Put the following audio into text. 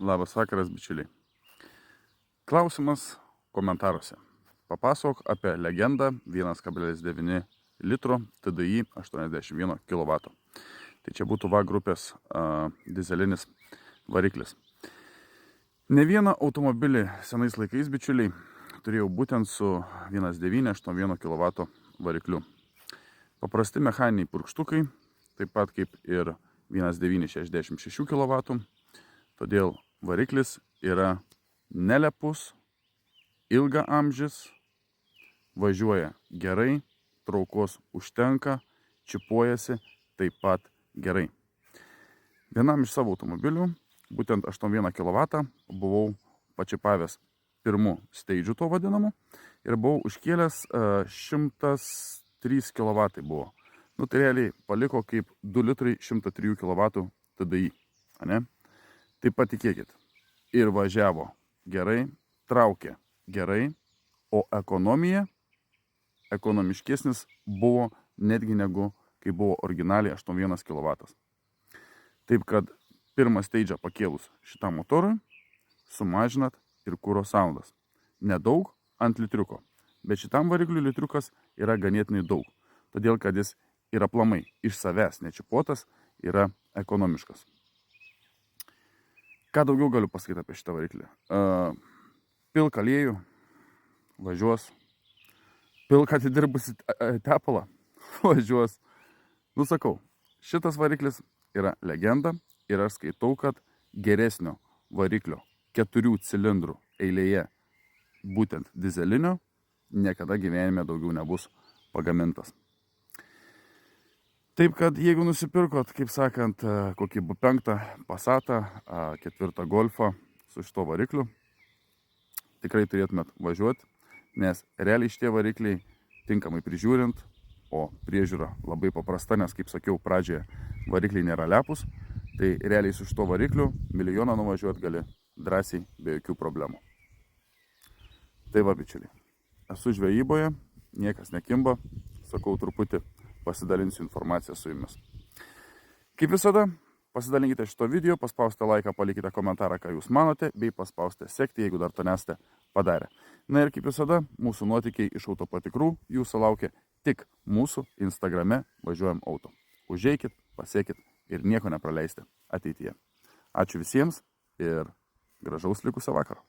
Labas vakaras, bičiuliai. Klausimas komentaruose. Papasakok apie legendą 1,9 litro TDI 81 kW. Tai čia būtų VA grupės dizelinis variklis. Ne vieną automobilį senais laikais, bičiuliai, turėjau būtent su 1,981 kW varikliu. Paprasti mechaniniai purkštukai, taip pat kaip ir 1,966 kW. Todėl variklis yra nelepus, ilgaamžis, važiuoja gerai, traukos užtenka, čipuojasi taip pat gerai. Vienam iš savo automobilių, būtent 81 kW, buvau pačipavęs pirmų steidžių to vadinamu ir buvau užkėlęs 103 kW buvo. Nu tai realiai paliko kaip 2 litrai 103 kW TDI, ane? Tai patikėkit, ir važiavo gerai, traukė gerai, o ekonomiškesnis buvo netgi negu kai buvo originaliai 81 kW. Taip kad pirmą steidžią pakėlus šitam motorui, sumažinat ir kuro sąnaudas. Nedaug ant litriuko, bet šitam varikliui litriukas yra ganėtinai daug, todėl kad jis yra aplamai iš savęs nečipuotas, yra ekonomiškas. Ką daugiau galiu pasakyti apie šitą variklį? Pilk aliejų, važiuos. Pilk atidirbusi tepalą, važiuos. Nusakau, šitas variklis yra legenda ir aš skaitau, kad geresnio variklio 4 cilindrų eilėje, būtent dizelinio, niekada gyvenime daugiau nebus pagamintas. Taip kad jeigu nusipirkot, kaip sakant, kokį B5 Passatą, 4 Golfą su šito varikliu, tikrai turėtumėt važiuoti, nes realiai šitie varikliai tinkamai prižiūrint, o priežiūra labai paprasta, nes kaip sakiau pradžioje, varikliai nėra lepus, tai realiai su šito varikliu milijoną nuvažiuoti gali drąsiai be jokių problemų. Tai va, bičiuliai, esu žvejyboje, niekas nekimba, sakau truputį, pasidalinsiu informaciją su jumis. Kaip visada, pasidalinkite šito video, paspauskite laiką, palikite komentarą, ką jūs manote, bei paspauskite sekti, jeigu dar to nesate padarę. Na ir kaip visada, mūsų nuotykiai iš auto patikrų jūsų laukia tik mūsų Instagrame Važiuojam Auto. Užeikit, pasiekit ir nieko nepraleisite ateityje. Ačiū visiems ir gražaus likusio vakaro.